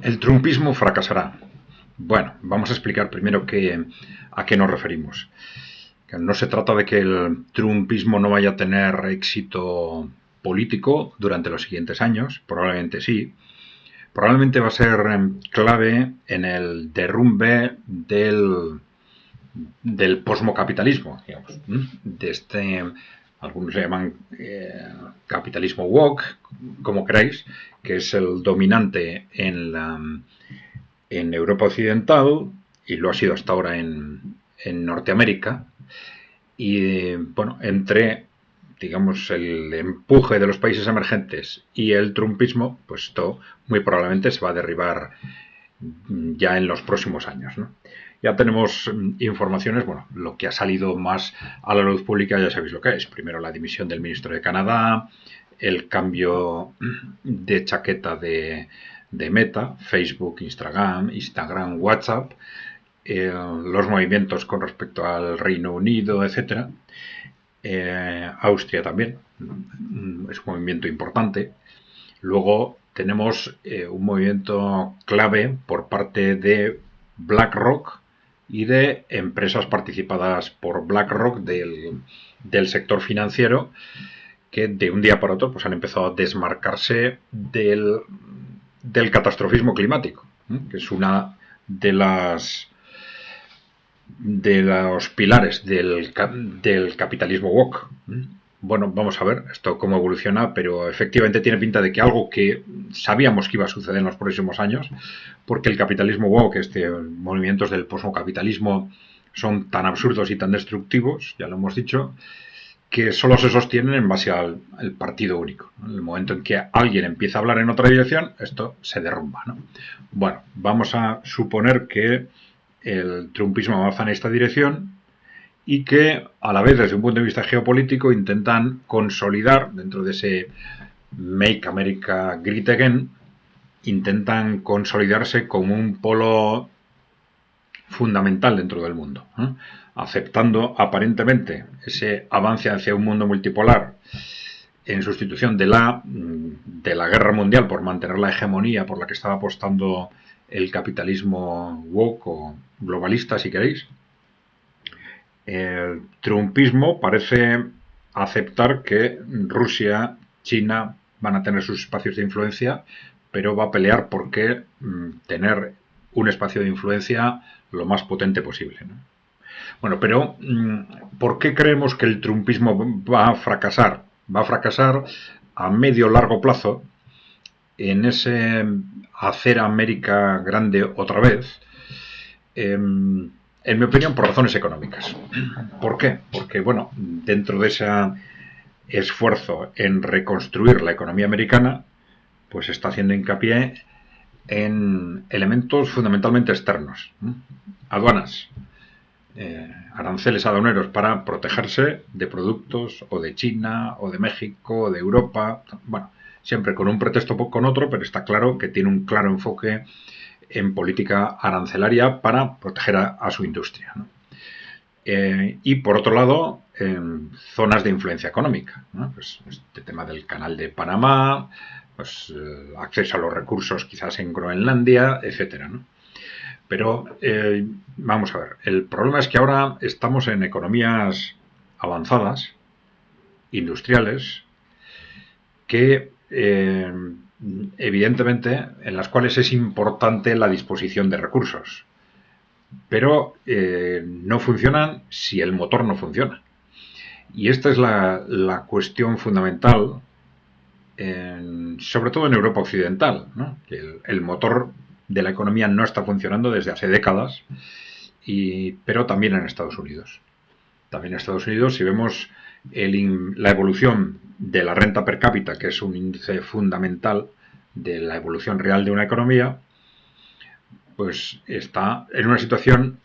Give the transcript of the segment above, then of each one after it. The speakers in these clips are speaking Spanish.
El trumpismo fracasará. Bueno, vamos a explicar primero a qué nos referimos. Que no se trata de que el trumpismo no vaya a tener éxito político durante los siguientes años, probablemente sí. Probablemente va a ser clave en el derrumbe del posmocapitalismo, digamos, de este, algunos le llaman capitalismo woke, como queráis, que es el dominante en Europa Occidental y lo ha sido hasta ahora en Norteamérica. Y bueno, entre digamos el empuje de los países emergentes y el trumpismo, pues esto muy probablemente se va a derribar ya en los próximos años, ¿no? Ya tenemos informaciones, bueno, lo que ha salido más a la luz pública ya sabéis lo que es. Primero la dimisión del ministro de Canadá, el cambio de chaqueta de Meta, Facebook, Instagram, WhatsApp, los movimientos con respecto al Reino Unido, etcétera. Austria también es un movimiento importante. Luego tenemos un movimiento clave por parte de BlackRock y de empresas participadas por BlackRock del sector financiero que de un día para otro pues han empezado a desmarcarse del catastrofismo climático, que es una de los pilares del capitalismo woke. Bueno, vamos a ver esto cómo evoluciona, pero efectivamente tiene pinta de que algo que sabíamos que iba a suceder en los próximos años, porque el capitalismo woke, movimientos del posmocapitalismo son tan absurdos y tan destructivos, ya lo hemos dicho, que solo se sostienen en base al partido único, ¿no? En el momento en que alguien empieza a hablar en otra dirección, esto se derrumba, ¿no? Bueno, vamos a suponer que el trumpismo avanza en esta dirección y que a la vez desde un punto de vista geopolítico intentan consolidar dentro de ese Make America Great Again, intentan consolidarse como un polo fundamental dentro del mundo, aceptando aparentemente ese avance hacia un mundo multipolar en sustitución de la guerra mundial por mantener la hegemonía por la que estaba apostando el capitalismo woke o globalista, si queréis. El trumpismo parece aceptar que Rusia, China van a tener sus espacios de influencia, pero va a pelear por qué tener un espacio de influencia lo más potente posible, ¿no? Bueno, pero ¿por qué creemos que el trumpismo va a fracasar? Va a fracasar a medio largo plazo en ese hacer América grande otra vez, en mi opinión, por razones económicas. ¿Por qué? Porque, bueno, dentro de ese esfuerzo en reconstruir la economía americana, pues está haciendo hincapié en elementos fundamentalmente externos. Aduanas, aranceles aduaneros para protegerse de productos o de China o de México o de Europa, bueno, siempre con un pretexto o con otro, pero está claro que tiene un claro enfoque en política arancelaria para proteger a su industria, ¿no? Y por otro lado, zonas de influencia económica, ¿no? Pues este tema del canal de Panamá, pues acceso a los recursos quizás en Groenlandia, etcétera, ¿no? Pero vamos a ver, el problema es que ahora estamos en economías avanzadas, industriales, que evidentemente en las cuales es importante la disposición de recursos, pero no funcionan si el motor no funciona. Y esta es la cuestión fundamental, sobre todo en Europa Occidental, ¿no? Que el motor de la economía no está funcionando desde hace décadas, pero también en Estados Unidos. También en Estados Unidos, si vemos la evolución de la renta per cápita, que es un índice fundamental de la evolución real de una economía, pues está en una situación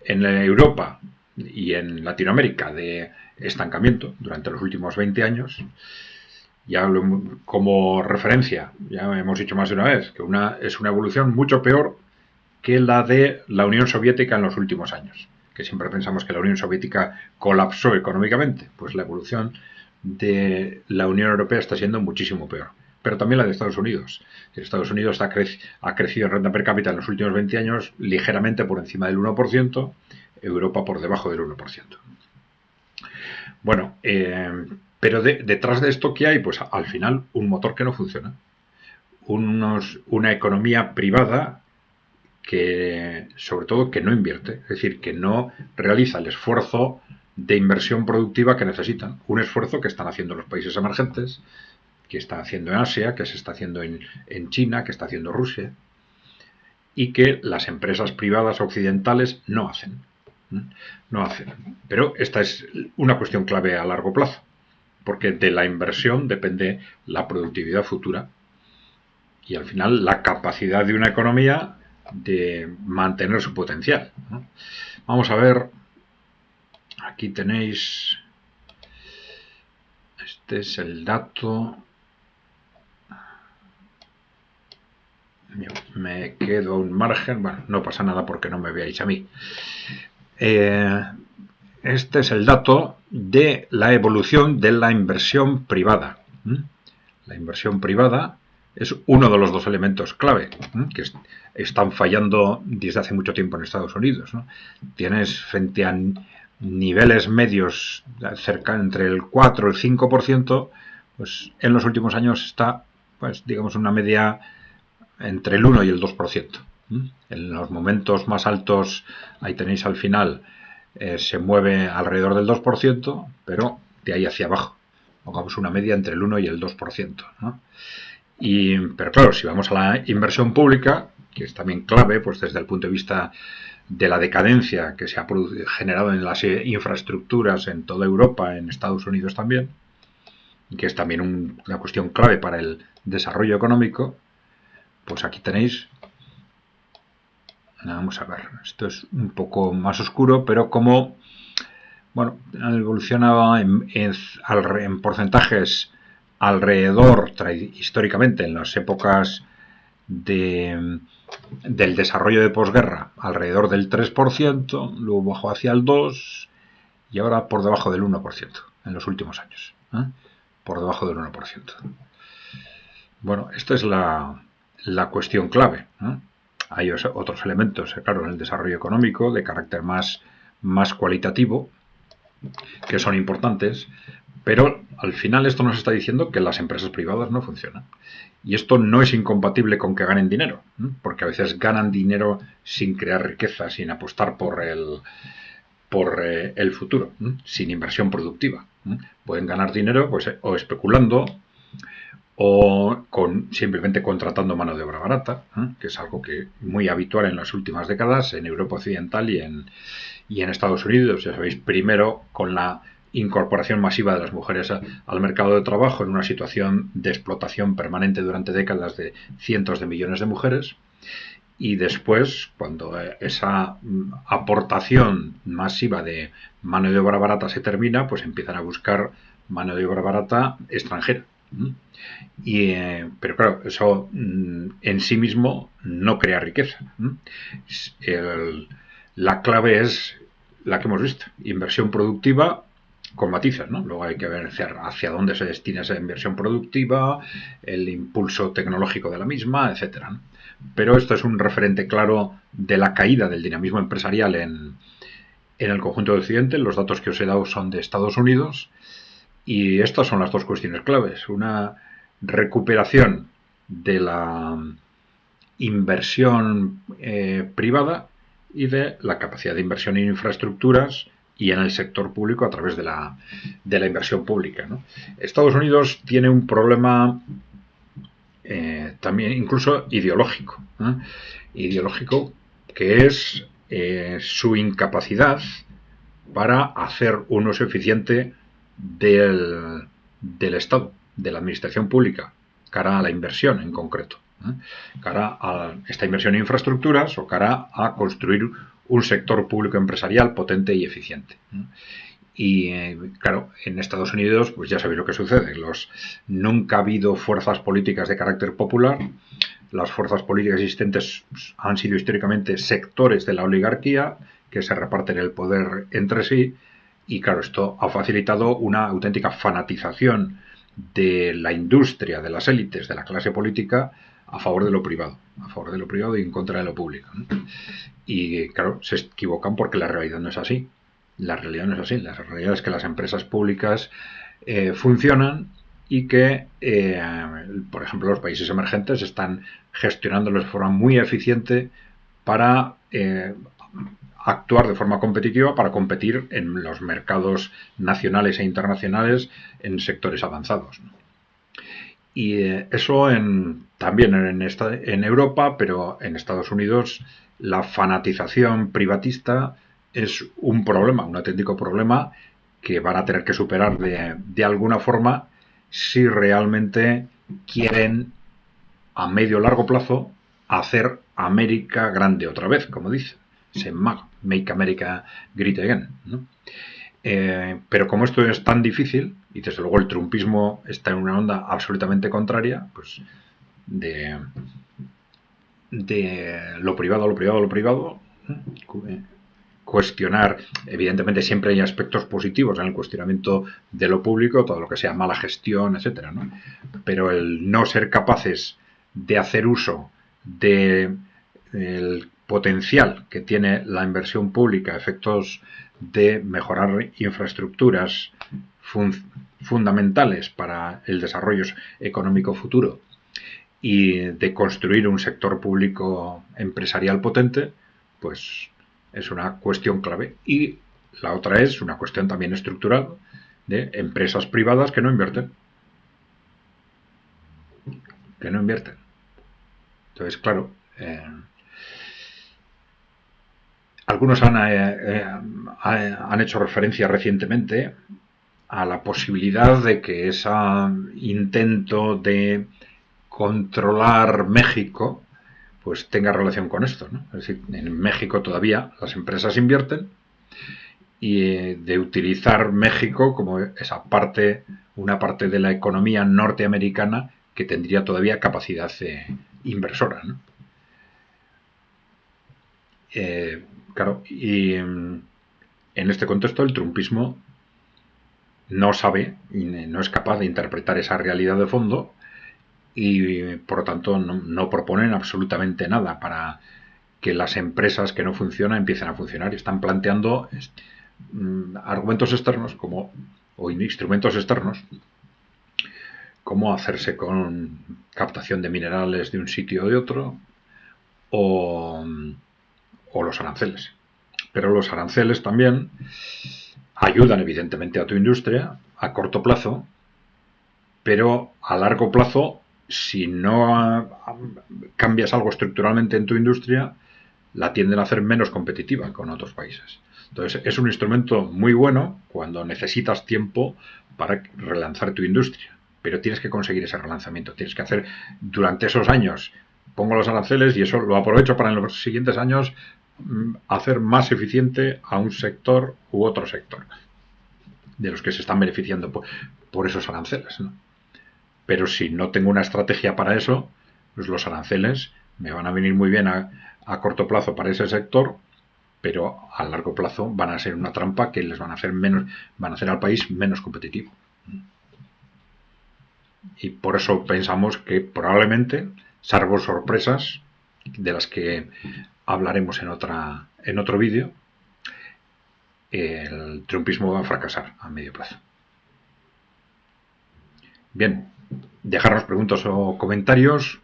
en Europa y en Latinoamérica de estancamiento durante los últimos 20 años. Ya como referencia, ya hemos dicho más de una vez, que es una evolución mucho peor que la de la Unión Soviética en los últimos años, que siempre pensamos que la Unión Soviética colapsó económicamente. Pues la evolución de la Unión Europea está siendo muchísimo peor. pero también la de Estados Unidos. Estados Unidos ha crecido en renta per cápita en los últimos 20 años ligeramente por encima del 1%, Europa por debajo del 1%. Bueno, pero detrás de esto, ¿qué hay? Pues al final un motor que no funciona. Una economía privada que, sobre todo, que no invierte, es decir, que no realiza el esfuerzo de inversión productiva que necesitan. Un esfuerzo que están haciendo los países emergentes, que está haciendo en Asia, que se está haciendo en China, que está haciendo Rusia, y que las empresas privadas occidentales no hacen. No hacen. Pero esta es una cuestión clave a largo plazo, porque de la inversión depende la productividad futura y al final la capacidad de una economía de mantener su potencial, ¿no? Vamos a ver, aquí tenéis, este es el dato, me quedo un margen, bueno, no pasa nada porque no me veáis a mí. Este es el dato de la evolución de la inversión privada. La inversión privada es uno de los dos elementos clave que están fallando desde hace mucho tiempo en Estados Unidos, ¿no? Tienes frente a niveles medios cerca entre el 4 y el 5%, pues en los últimos años está, pues digamos, una media entre el 1 y el 2%. En los momentos más altos, ahí tenéis al final, se mueve alrededor del 2%, pero de ahí hacia abajo, pongamos una media entre el 1 y el 2%, ¿no? Pero claro, si vamos a la inversión pública, que es también clave, pues desde el punto de vista de la decadencia que se ha generado en las infraestructuras en toda Europa, en Estados Unidos también, que es también una cuestión clave para el desarrollo económico, pues aquí tenéis, vamos a ver, esto es un poco más oscuro, pero como, bueno, evolucionaba en porcentajes alrededor, históricamente, en las épocas del desarrollo de posguerra, alrededor del 3%, luego bajó hacia el 2% y ahora por debajo del 1% en los últimos años, por debajo del 1%. Bueno, esta es la cuestión clave, ¿no? Hay otros elementos, claro, en el desarrollo económico de carácter más cualitativo que son importantes, pero al final esto nos está diciendo que las empresas privadas no funcionan. Y esto no es incompatible con que ganen dinero, porque a veces ganan dinero sin crear riqueza, sin apostar por el futuro, sin inversión productiva. Pueden ganar dinero pues, o especulando o simplemente contratando mano de obra barata, que es algo que muy habitual en las últimas décadas en Europa Occidental y en Estados Unidos. Ya sabéis, primero con la incorporación masiva de las mujeres al mercado de trabajo en una situación de explotación permanente durante décadas de cientos de millones de mujeres, y después, cuando esa aportación masiva de mano de obra barata se termina, pues empiezan a buscar mano de obra barata extranjera. Pero claro, eso en sí mismo no crea riqueza. La clave es la que hemos visto, inversión productiva con matices, ¿no? Luego hay que ver hacia dónde se destina esa inversión productiva, el impulso tecnológico de la misma, etcétera, ¿no? Pero esto es un referente claro de la caída del dinamismo empresarial en el conjunto del Occidente. Los datos que os he dado son de Estados Unidos y estas son las dos cuestiones claves. Una recuperación de la inversión privada y de la capacidad de inversión en infraestructuras y en el sector público a través de la inversión pública, ¿no? Estados Unidos tiene un problema también incluso ideológico, ideológico, que es su incapacidad para hacer un uso eficiente del Estado, de la administración pública, cara a la inversión en concreto, cara a esta inversión en infraestructuras o cara a construir un sector público empresarial potente y eficiente. Y claro, en Estados Unidos, pues ya sabéis lo que sucede. Nunca ha habido fuerzas políticas de carácter popular. Las fuerzas políticas existentes han sido históricamente sectores de la oligarquía que se reparten el poder entre sí. Y claro, esto ha facilitado una auténtica fanatización de la industria, de las élites, de la clase política, a favor de lo privado y en contra de lo público, ¿no? Y claro, se equivocan porque la realidad no es así. La realidad no es así. La realidad es que las empresas públicas funcionan y que, por ejemplo, los países emergentes están gestionándolo de forma muy eficiente para actuar de forma competitiva, para competir en los mercados nacionales e internacionales en sectores avanzados, ¿no? Y eso también en Europa, pero en Estados Unidos la fanatización privatista es un problema, un auténtico problema que van a tener que superar de alguna forma si realmente quieren a medio o largo plazo hacer América grande otra vez, como dice. Se Make America Great Again, ¿no? Pero como esto es tan difícil, y desde luego el trumpismo está en una onda absolutamente contraria, pues de, de lo privado, cuestionar, evidentemente siempre hay aspectos positivos en el cuestionamiento de lo público, todo lo que sea mala gestión, etcétera, ¿no? Pero el no ser capaces de hacer uso del potencial que tiene la inversión pública a efectos de mejorar infraestructuras fundamentales para el desarrollo económico futuro y de construir un sector público empresarial potente, pues es una cuestión clave. Y la otra es una cuestión también estructural de empresas privadas que no invierten. Que no invierten. Entonces, claro, algunos han hecho referencia recientemente a la posibilidad de que ese intento de controlar México pues tenga relación con esto, ¿no? Es decir, en México todavía las empresas invierten y de utilizar México como esa parte, una parte de la economía norteamericana que tendría todavía capacidad inversora, ¿no? Claro, y en este contexto el trumpismo no sabe y no es capaz de interpretar esa realidad de fondo y por lo tanto no proponen absolutamente nada para que las empresas que no funcionan empiecen a funcionar y están planteando argumentos externos o instrumentos externos como hacerse con captación de minerales de un sitio o de otro o los aranceles. Pero los aranceles también ayudan evidentemente a tu industria a corto plazo, pero a largo plazo, si no cambias algo estructuralmente en tu industria, la tienden a hacer menos competitiva con otros países. Entonces, es un instrumento muy bueno cuando necesitas tiempo para relanzar tu industria, pero tienes que conseguir ese relanzamiento. Tienes que hacer durante esos años, pongo los aranceles y eso lo aprovecho para en los siguientes años hacer más eficiente a un sector u otro sector de los que se están beneficiando por esos aranceles, ¿no? Pero si no tengo una estrategia para eso, pues los aranceles me van a venir muy bien a corto plazo para ese sector, pero a largo plazo van a ser una trampa que les van a hacer al país menos competitivo. Y por eso pensamos que probablemente, salvo sorpresas de las que hablaremos en otro vídeo, el trumpismo va a fracasar a medio plazo. Bien, dejarnos preguntas o comentarios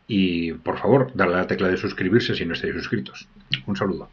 y por favor darle a la tecla de suscribirse si no estáis suscritos. Un saludo.